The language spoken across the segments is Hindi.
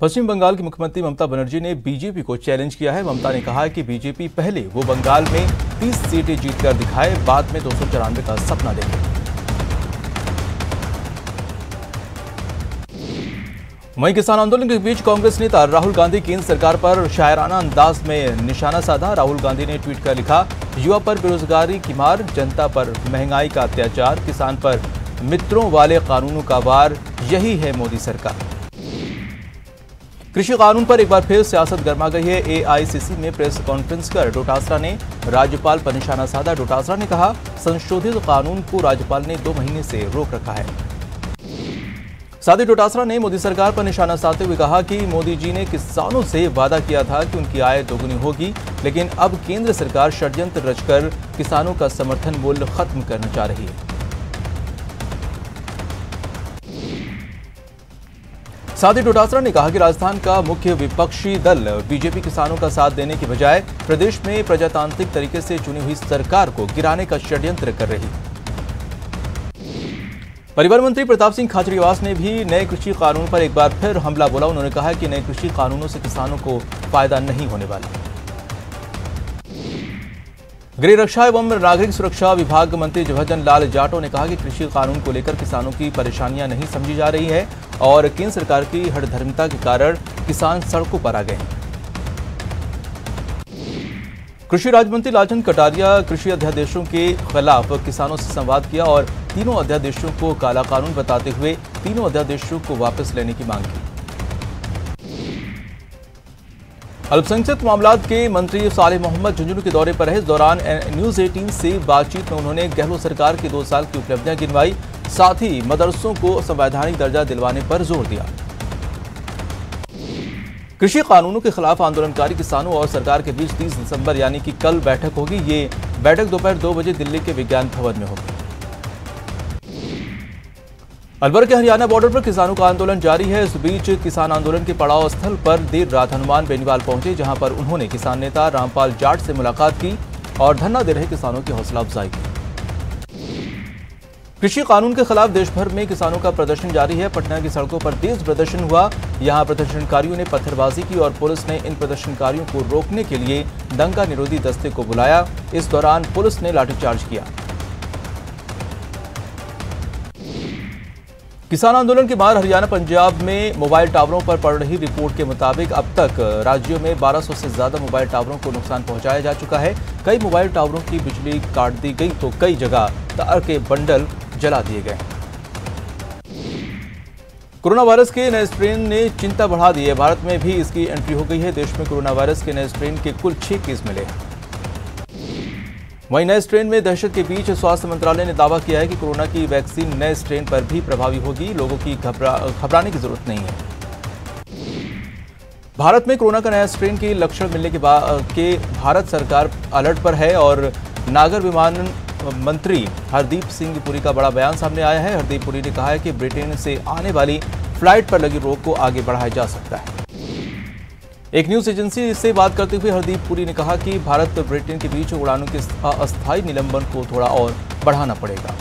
पश्चिम बंगाल की मुख्यमंत्री ममता बनर्जी ने बीजेपी को चैलेंज किया है। ममता ने कहा है कि बीजेपी पहले वो बंगाल में 30 सीटें जीतकर दिखाए, बाद में 294 का सपना देखे। वहीं किसान आंदोलन के बीच कांग्रेस नेता राहुल गांधी केंद्र सरकार पर शायराना अंदाज में निशाना साधा। राहुल गांधी ने ट्वीट कर लिखा, युवा पर बेरोजगारी की मार, जनता पर महंगाई का अत्याचार, किसान पर मित्रों वाले कानूनों का वार, यही है मोदी सरकार। कृषि कानून पर एक बार फिर सियासत गर्मा गई है। एआईसीसी में प्रेस कॉन्फ्रेंस कर डोटासरा ने राज्यपाल पर निशाना साधा। डोटासरा ने कहा, संशोधित कानून को राज्यपाल ने 2 महीने से रोक रखा है। साथ ही डोटासरा ने मोदी सरकार पर निशाना साधते हुए कहा कि मोदी जी ने किसानों से वादा किया था कि उनकी आय दोगुनी होगी, लेकिन अब केंद्र सरकार षड्यंत्र रचकर किसानों का समर्थन मूल्य खत्म करना चाह रही है। साथ ही डोटासरा ने कहा कि राजस्थान का मुख्य विपक्षी दल बीजेपी किसानों का साथ देने की बजाय प्रदेश में प्रजातांत्रिक तरीके से चुनी हुई सरकार को गिराने का षड्यंत्र कर रही है। परिवहन मंत्री प्रताप सिंह खाचरियावास ने भी नए कृषि कानून पर एक बार फिर हमला बोला। उन्होंने कहा कि नए कृषि कानूनों से किसानों को फायदा नहीं होने वाला। गृह रक्षा एवं नागरिक सुरक्षा विभाग मंत्री जवाहर लाल जाटव ने कहा कि कृषि कानून को लेकर किसानों की परेशानियां नहीं समझी जा रही है और केंद्र सरकार की हठधर्मिता के कारण किसान सड़कों पर आ गए। कृषि राज्य मंत्री लालचंद कटारिया कृषि अध्यादेशों के खिलाफ किसानों से संवाद किया और तीनों अध्यादेशों को काला कानून बताते हुए तीनों अध्यादेशों को वापस लेने की मांग की। अल्पसंख्यक मामलात के मंत्री सालेह मोहम्मद झुंझुनू के दौरे पर है। इस दौरान न्यूज 18 से बातचीत में उन्होंने गहलोत सरकार की 2 साल की उपलब्धियां गिनवाई, साथ ही मदरसों को संवैधानिक दर्जा दिलवाने पर जोर दिया। कृषि कानूनों के खिलाफ आंदोलनकारी किसानों और सरकार के बीच 30 दिसंबर यानी कि कल बैठक होगी। ये बैठक दोपहर 2 बजे दिल्ली के विज्ञान भवन में होगी। अलवर के हरियाणा बॉर्डर पर किसानों का आंदोलन जारी है। इस बीच किसान आंदोलन के पड़ाव स्थल पर देर रात हनुमान बेनीवाल पहुंचे, जहां पर उन्होंने किसान नेता रामपाल जाट से मुलाकात की और धरना दे रहे किसानों की हौसला अफजाई की। कृषि कानून के खिलाफ देश भर में किसानों का प्रदर्शन जारी है। पटना की सड़कों पर तेज प्रदर्शन हुआ। यहां प्रदर्शनकारियों ने पत्थरबाजी की और पुलिस ने इन प्रदर्शनकारियों को रोकने के लिए दंगा निरोधी दस्ते को बुलाया। इस दौरान पुलिस ने लाठीचार्ज किया। किसान आंदोलन के बाद हरियाणा पंजाब में मोबाइल टावरों पर पड़ रही रिपोर्ट के मुताबिक अब तक राज्यों में 1200 से ज्यादा मोबाइल टावरों को नुकसान पहुंचाया जा चुका है। कई मोबाइल टावरों की बिजली काट दी गई तो कई जगह तार के बंडल जला दिए गए। कोरोना वायरस के नए स्ट्रेन ने चिंता बढ़ा दी है। भारत में भी इसकी एंट्री हो गई है। देश में कोरोना वायरस के नए स्ट्रेन के कुल 6 केस मिले हैं। वहीं नए स्ट्रेन में दहशत के बीच स्वास्थ्य मंत्रालय ने दावा किया है कि कोरोना की वैक्सीन नए स्ट्रेन पर भी प्रभावी होगी। लोगों की घबराने की जरूरत नहीं है। भारत में कोरोना का नया स्ट्रेन के लक्षण मिलने के बाद भारत सरकार अलर्ट पर है और नागर विमानन मंत्री हरदीप सिंह पुरी का बड़ा बयान सामने आया है। हरदीप पुरी ने कहा है कि ब्रिटेन से आने वाली फ्लाइट पर लगी रोक को आगे बढ़ाया जा सकता है। एक न्यूज एजेंसी से बात करते हुए हरदीप पुरी ने कहा कि भारत ब्रिटेन के बीच उड़ानों के अस्थायी निलंबन को थोड़ा और बढ़ाना पड़ेगा।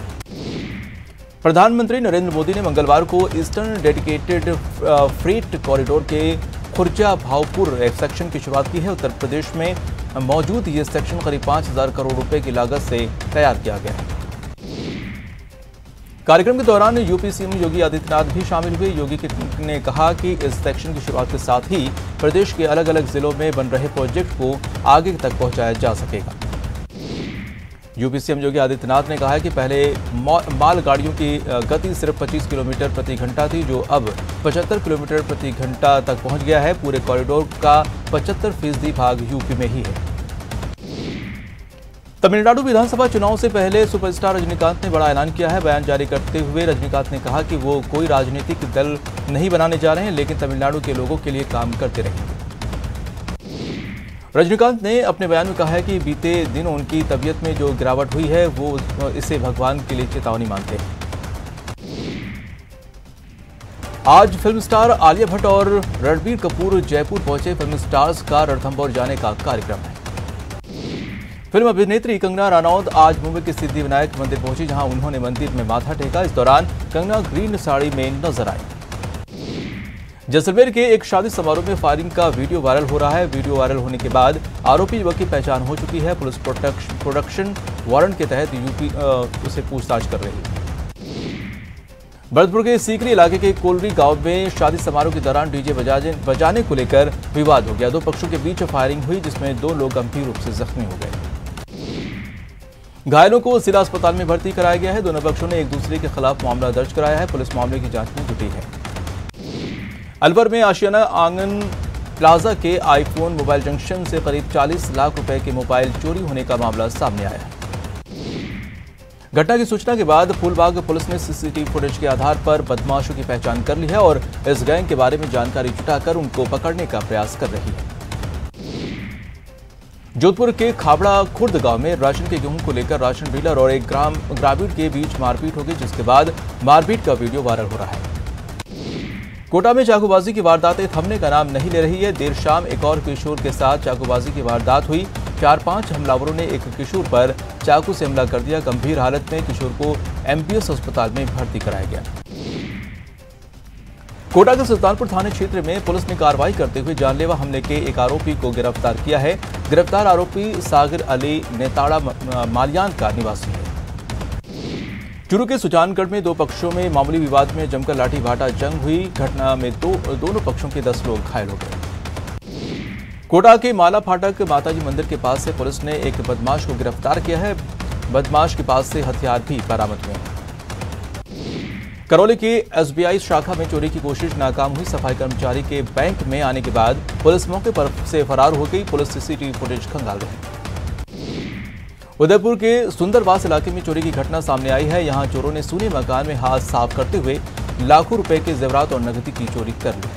प्रधानमंत्री नरेंद्र मोदी ने मंगलवार को ईस्टर्न डेडिकेटेड फ्रेट कॉरिडोर के खुर्जा भावपुर सेक्शन की शुरुआत की है। उत्तर प्रदेश में मौजूद ये सेक्शन करीब 5000 करोड़ रुपए की लागत से तैयार किया गया है। कार्यक्रम के दौरान यूपी सीएम योगी आदित्यनाथ भी शामिल हुए। योगी ने कहा कि इस सेक्शन की शुरुआत के साथ ही प्रदेश के अलग अलग जिलों में बन रहे प्रोजेक्ट को आगे तक पहुंचाया जा सकेगा। यूपी सीएम योगी आदित्यनाथ ने कहा है कि पहले मालगाड़ियों की गति सिर्फ 25 किलोमीटर प्रति घंटा थी, जो अब 75 किलोमीटर प्रति घंटा तक पहुंच गया है। पूरे कॉरिडोर का 75% भाग यूपी में ही है। तमिलनाडु विधानसभा चुनाव से पहले सुपरस्टार रजनीकांत ने बड़ा ऐलान किया है। बयान जारी करते हुए रजनीकांत ने कहा कि वो कोई राजनीतिक दल नहीं बनाने जा रहे हैं, लेकिन तमिलनाडु के लोगों के लिए काम करते रहेंगे। रजनीकांत ने अपने बयान में कहा है कि बीते दिनों उनकी तबीयत में जो गिरावट हुई है वो इसे भगवान के लिए चेतावनी मानते हैं। आज फिल्म स्टार आलिया भट्ट और रणबीर कपूर जयपुर पहुंचे। फिल्म स्टार्स का रणथंभौर जाने का कार्यक्रम है। फिल्म अभिनेत्री कंगना रनौत आज मुंबई के सिद्धिविनायक मंदिर पहुंची, जहां उन्होंने मंदिर में माथा टेका। इस दौरान कंगना ग्रीन साड़ी में नजर आई। जैसलमेर के एक शादी समारोह में फायरिंग का वीडियो वायरल हो रहा है। वीडियो वायरल होने के बाद आरोपी युवक की पहचान हो चुकी है। पुलिस प्रोडक्शन वारंट के तहत यूपी उसे पूछताछ कर रही है। भरतपुर के सीकरी इलाके के कोलरी गांव में शादी समारोह के दौरान डीजे बजाने को लेकर विवाद हो गया। दो पक्षों के बीच फायरिंग हुई, जिसमें 2 लोग गंभीर रूप से जख्मी हो गए। घायलों को जिला अस्पताल में भर्ती कराया गया है। दोनों पक्षों ने एक दूसरे के खिलाफ मामला दर्ज कराया है। पुलिस मामले की जांच में जुटी है। अलवर में आशियाना आंगन प्लाजा के आईफोन मोबाइल जंक्शन से करीब 40 लाख रुपए के मोबाइल चोरी होने का मामला सामने आया है। घटना की सूचना के बाद फूलबाग पुलिस ने सीसीटीवी फुटेज के आधार पर बदमाशों की पहचान कर ली है और इस गैंग के बारे में जानकारी जुटाकर उनको पकड़ने का प्रयास कर रही है। जोधपुर के खाबड़ा खुर्द गांव में राशन के गेहूं को लेकर राशन डीलर और एक ग्रामीण के बीच मारपीट हो गई, जिसके बाद मारपीट का वीडियो वायरल हो रहा है। कोटा में चाकूबाजी की वारदातें थमने का नाम नहीं ले रही है। देर शाम एक और किशोर के साथ चाकूबाजी की वारदात हुई। 4-5 हमलावरों ने एक किशोर पर चाकू से हमला कर दिया। गंभीर हालत में किशोर को एमपीएस अस्पताल में भर्ती कराया गया। कोटा के सुल्तानपुर थाने क्षेत्र में पुलिस ने कार्रवाई करते हुए जानलेवा हमले के एक आरोपी को गिरफ्तार किया है। गिरफ्तार आरोपी सागिर अली नेताड़ा मालियान का निवासी है। चूरू के सुजानगढ़ में 2 पक्षों में मामूली विवाद में जमकर लाठी भाटा जंग हुई। घटना में दोनों पक्षों के 10 लोग घायल हो गए। कोटा के माला फाटक माताजी मंदिर के पास से पुलिस ने एक बदमाश को गिरफ्तार किया है। बदमाश के पास से हथियार भी बरामद हुए हैं। करौली की एसबीआई शाखा में चोरी की कोशिश नाकाम हुई। सफाई कर्मचारी के बैंक में आने के बाद पुलिस मौके पर से फरार हो गई। पुलिस सीसीटीवी फुटेज खंगाल रही है। उदयपुर के सुंदरवास इलाके में चोरी की घटना सामने आई है। यहां चोरों ने सूने मकान में हाथ साफ करते हुए लाखों रुपए के जेवरात और नकदी की चोरी कर ली।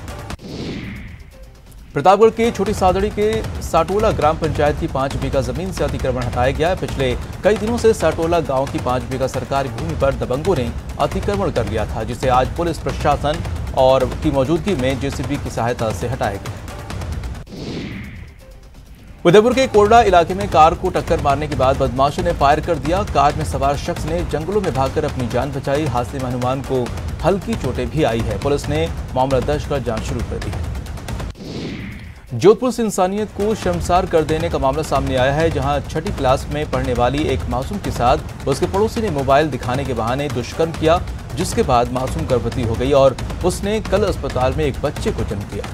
प्रतापगढ़ के छोटी सादड़ी के साटोला ग्राम पंचायत की 5 बीघा जमीन से अतिक्रमण हटाया गया है। पिछले कई दिनों से साटोला गांव की 5 बीघा सरकारी भूमि पर दबंगों ने अतिक्रमण कर लिया था, जिसे आज पुलिस प्रशासन और की मौजूदगी में जेसीबी की सहायता से हटाया गया। उदयपुर के कोरडा इलाके में कार को टक्कर मारने के बाद बदमाशों ने फायर कर दिया। कार में सवार शख्स ने जंगलों में भागकर अपनी जान बचाई। हादसे में हनुमान को हल्की चोटें भी आई है। पुलिस ने मामला दर्ज कर जांच शुरू कर दी है। जोधपुर से इंसानियत को शर्मसार कर देने का मामला सामने आया है, जहां 6ठी क्लास में पढ़ने वाली एक मासूम के साथ उसके पड़ोसी ने मोबाइल दिखाने के बहाने दुष्कर्म किया, जिसके बाद मासूम गर्भवती हो गई और उसने कल अस्पताल में एक बच्चे को जन्म दिया।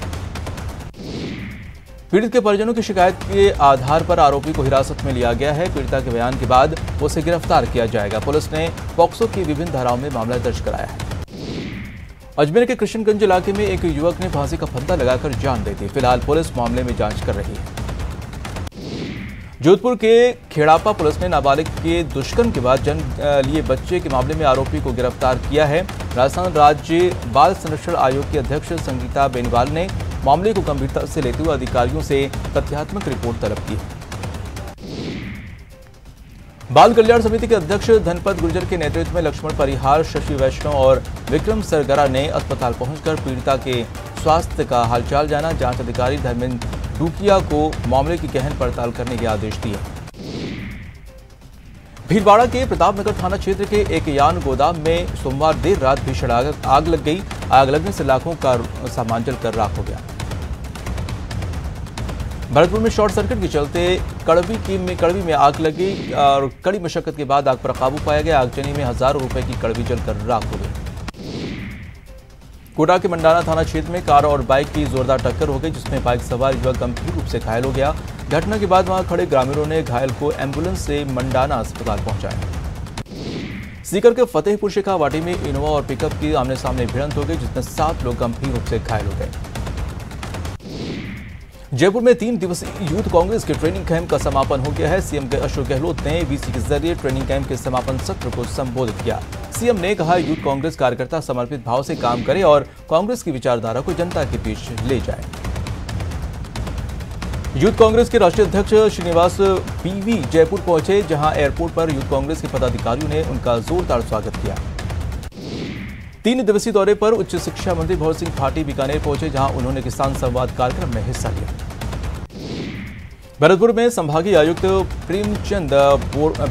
पीड़ित के परिजनों की शिकायत के आधार पर आरोपी को हिरासत में लिया गया है। पीड़िता के बयान के बाद उसे गिरफ्तार किया जाएगा। पुलिस ने पॉक्सो की विभिन्न धाराओं में मामला दर्ज कराया है। अजमेर के कृष्णगंज इलाके में एक युवक ने फांसी का फंदा लगाकर जान दे दी। फिलहाल पुलिस मामले में जांच कर रही है। जोधपुर के खेड़ापा पुलिस ने नाबालिग के दुष्कर्म के बाद जन्म लिए बच्चे के मामले में आरोपी को गिरफ्तार किया है। राजस्थान राज्य बाल संरक्षण आयोग की अध्यक्ष संगीता बेनीवाल ने मामले को गंभीरता से लेते हुए अधिकारियों से तथ्यात्मक रिपोर्ट तलब की है। बाल कल्याण समिति के अध्यक्ष धनपत गुर्जर के नेतृत्व में लक्ष्मण परिहार, शशि वैष्णव और विक्रम सरगरा ने अस्पताल पहुंचकर पीड़िता के स्वास्थ्य का हालचाल जाना। जांच अधिकारी धर्मेंद्र डूकिया को मामले की गहन पड़ताल करने के आदेश दिए। भीलवाड़ा के प्रतापनगर थाना क्षेत्र के एक यान गोदाम में सोमवार देर रात भीषण आग लग गई। आग लगने से लाखों का सामान जलकर राख हो गया। भरतपुर में शॉर्ट सर्किट के चलते कड़वी में आग लगी और कड़ी मशक्कत के बाद आग पर काबू पाया गया। आगजनी में हजारों रुपए की कड़वी जलकर राख हो गई। कोटा के मंडाना थाना क्षेत्र में कार और बाइक की जोरदार टक्कर हो गई, जिसमें बाइक सवार युवक गंभीर रूप से घायल हो गया। घटना के बाद वहां खड़े ग्रामीणों ने घायल को एम्बुलेंस से मंडाना अस्पताल पहुंचाया। सीकर के फतेहपुर शेखावाटी में इनोवा और पिकअप की आमने सामने भिड़ंत हो गई, जिसमें 7 लोग गंभीर रूप से घायल हो गए। जयपुर में 3 दिवसीय यूथ कांग्रेस के ट्रेनिंग कैंप का समापन हो गया है। सीएम अशोक गहलोत ने वीसी के जरिए ट्रेनिंग कैंप के समापन सत्र को संबोधित किया। सीएम ने कहा, यूथ कांग्रेस कार्यकर्ता समर्पित भाव से काम करे और कांग्रेस की विचारधारा को जनता के बीच ले जाए। यूथ कांग्रेस के राष्ट्रीय अध्यक्ष श्रीनिवास पीवी जयपुर पहुंचे, जहां एयरपोर्ट पर यूथ कांग्रेस के पदाधिकारियों ने उनका जोरदार स्वागत किया। 3 दिवसीय दौरे पर उच्च शिक्षा मंत्री भवर सिंह भाटी बीकानेर पहुंचे, जहां उन्होंने किसान संवाद कार्यक्रम में हिस्सा लिया। भरतपुर में संभागीय आयुक्त प्रेमचंद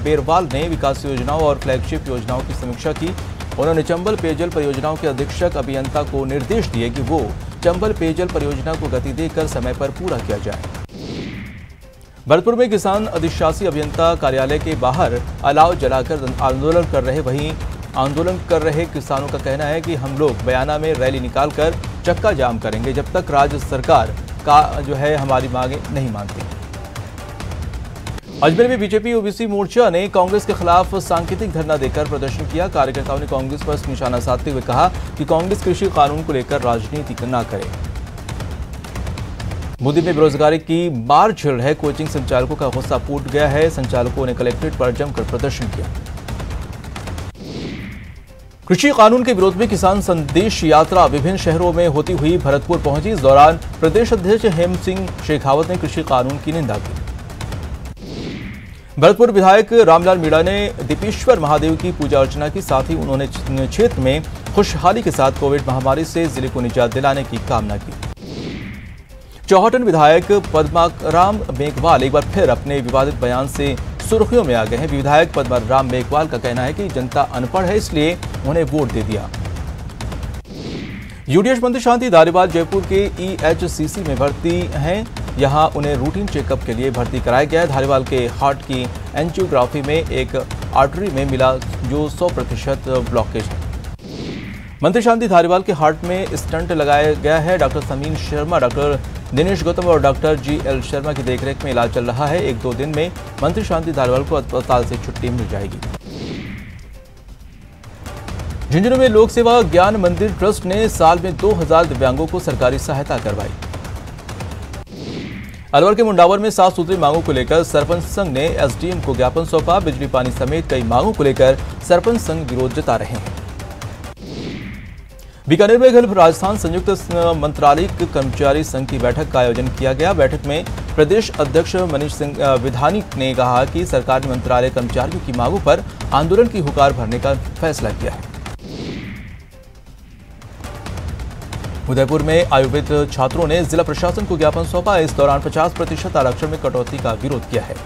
बेरवाल ने विकास योजनाओं और फ्लैगशिप योजनाओं की समीक्षा की। उन्होंने चंबल पेयजल परियोजनाओं के अधीक्षक अभियंता को निर्देश दिए कि वो चंबल पेयजल परियोजना को गति देकर समय पर पूरा किया जाए। भरतपुर में किसान अधिशासी अभियंता कार्यालय के बाहर अलाव जलाकर आंदोलन कर रहे किसानों का कहना है कि हम लोग बयाना में रैली निकालकर चक्का जाम करेंगे जब तक राज्य सरकार का हमारी मांगे नहीं मानती। अजमेर में बीजेपी ओबीसी मोर्चा ने कांग्रेस के खिलाफ सांकेतिक धरना देकर प्रदर्शन किया। कार्यकर्ताओं ने कांग्रेस पर निशाना साधते हुए कहा कि कांग्रेस कृषि कानून को लेकर राजनीति न करे। मोदी में बेरोजगारी की मार झेल रहे कोचिंग संचालकों का गुस्सा फूट गया है। संचालकों ने कलेक्ट्रेट पर जमकर प्रदर्शन किया। कृषि कानून के विरोध में किसान संदेश यात्रा विभिन्न शहरों में होती हुई भरतपुर पहुंची। इस दौरान प्रदेश अध्यक्ष हेमंत सिंह शेखावत ने कृषि कानून की निंदा की। भरतपुर विधायक रामलाल मीणा ने दीपेश्वर महादेव की पूजा अर्चना की, साथ ही उन्होंने क्षेत्र में खुशहाली के साथ कोविड महामारी से जिले को निजात दिलाने की कामना की। चौहटन विधायक पद्माराम मेघवाल एक बार फिर अपने विवादित बयान से सुर्खियों में आ गए हैं। विधायक पद्माराम मेघवाल का कहना है कि जनता अनपढ़ है, इसलिए उन्हें वोट दे दिया। यूडीएच मंत्री शांति धारीवाल जयपुर के ईएचसीसी में भर्ती हैं। यहां उन्हें रूटीन चेकअप के लिए भर्ती कराया गया है। धारीवाल के हार्ट की एंजियोग्राफी में एक आर्टरी में मिला जो 100% ब्लॉकेज है। मंत्री शांति धारीवाल के हार्ट में स्टंट लगाया गया है। डॉक्टर समीन शर्मा, डॉक्टर दिनेश गौतम और डॉक्टर जीएल शर्मा की देखरेख में इलाज चल रहा है। 1-2 दिन में मंत्री शांति धारीवाल को अस्पताल से छुट्टी मिल जाएगी। झुंझुनू में लोक सेवा ज्ञान मंदिर ट्रस्ट ने साल में 2000 दिव्यांगों को सरकारी सहायता करवाई। अलवर के मुंडावर में 7 सूत्री मांगों को लेकर सरपंच संघ ने एसडीएम को ज्ञापन सौंपा। बिजली पानी समेत कई मांगों को लेकर सरपंच संघ विरोध जता रहे हैं। बीकानेर में कल राजस्थान संयुक्त मंत्रालयिक कर्मचारी संघ की बैठक का आयोजन किया गया। बैठक में प्रदेश अध्यक्ष मनीष सिंह विधानिक ने कहा कि सरकार ने मंत्रालय कर्मचारियों की मांगों पर आंदोलन की हुकार भरने का फैसला किया है। उदयपुर में आयुर्वेद छात्रों ने जिला प्रशासन को ज्ञापन सौंपा। इस दौरान 50% आरक्षण में कटौती का विरोध किया है।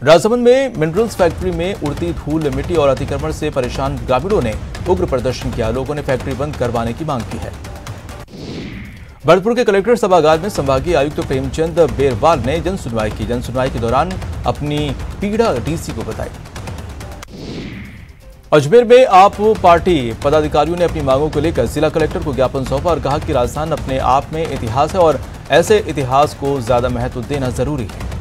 राजसमंद में मिनरल्स फैक्ट्री में उड़ती धूल, मिट्टी और अतिक्रमण से परेशान ग्रामीणों ने उग्र प्रदर्शन किया। लोगों ने फैक्ट्री बंद करवाने की मांग की है। भरतपुर के कलेक्ट्रेट सभागार में संभागीय आयुक्त प्रेमचंद बेरवाल ने जनसुनवाई की। जनसुनवाई के दौरान अपनी पीड़ा डीसी को बताई। अजमेर में आप पार्टी पदाधिकारियों ने अपनी मांगों को लेकर जिला कलेक्टर को ज्ञापन सौंपा और कहा कि राजस्थान अपने आप में इतिहास है और ऐसे इतिहास को ज्यादा महत्व देना जरूरी है।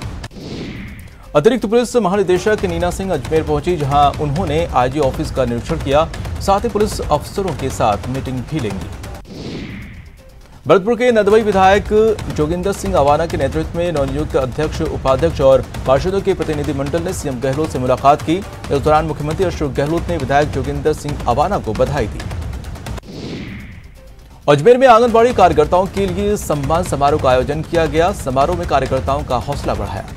अतिरिक्त पुलिस महानिदेशक नीना सिंह अजमेर पहुंची, जहां उन्होंने आईजी ऑफिस का निरीक्षण किया। साथ ही पुलिस अफसरों के साथ मीटिंग भी लेंगी। भरतपुर के नदवई विधायक जोगिंदर सिंह अवाना के नेतृत्व में नवनियुक्त अध्यक्ष, उपाध्यक्ष और पार्षदों के प्रतिनिधिमंडल ने सीएम गहलोत से मुलाकात की। इस दौरान मुख्यमंत्री अशोक गहलोत ने विधायक जोगिंदर सिंह अवाना को बधाई दी। अजमेर में आंगनबाड़ी कार्यकर्ताओं के लिए सम्मान समारोह का आयोजन किया गया। समारोह में कार्यकर्ताओं का हौसला बढ़ाया।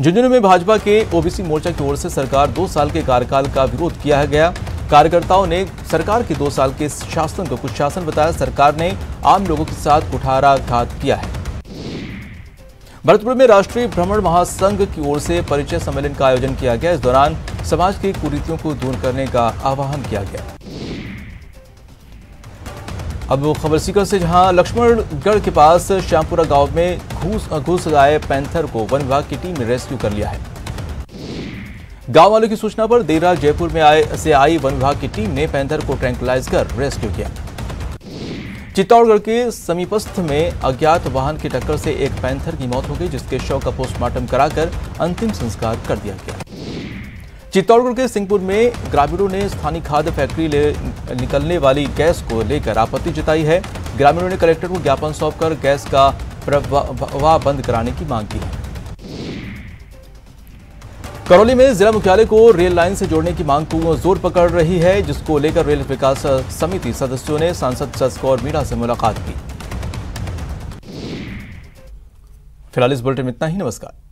झुंझुनू में भाजपा के ओबीसी मोर्चा की ओर से सरकार 2 साल के कार्यकाल का विरोध किया गया। कार्यकर्ताओं ने सरकार के 2 साल के शासन को कुशासन बताया। सरकार ने आम लोगों के साथ कुठाराघात किया है। भरतपुर में राष्ट्रीय भ्रमण महासंघ की ओर से परिचय सम्मेलन का आयोजन किया गया। इस दौरान समाज की कुरीतियों को दूर करने का आह्वान किया गया। अब खबर सीकर से, जहां लक्ष्मणगढ़ के पास श्यामपुरा गांव में घुस आए पैंथर को वन विभाग की टीम ने रेस्क्यू कर लिया है। गांव वालों की सूचना पर देर रात जयपुर में आई वन विभाग की टीम ने पैंथर को ट्रैंकुलाइज कर रेस्क्यू किया। चित्तौड़गढ़ के समीपस्थ में अज्ञात वाहन की टक्कर से एक पैंथर की मौत हो गई, जिसके शव का पोस्टमार्टम कराकर अंतिम संस्कार कर दिया गया। चित्तौड़गढ़ के सिंहपुर में ग्रामीणों ने स्थानीय खाद्य फैक्ट्री निकलने वाली गैस को लेकर आपत्ति जताई है। ग्रामीणों ने कलेक्टर को ज्ञापन सौंपकर गैस का प्रवाह बंद कराने की मांग की है। करौली में जिला मुख्यालय को रेल लाइन से जोड़ने की मांग को जोर पकड़ रही है, जिसको लेकर रेल विकास समिति सदस्यों ने सांसद जसकौर मीणा से मुलाकात की। फिलहाल इस बुलेटिन में इतना ही। नमस्कार।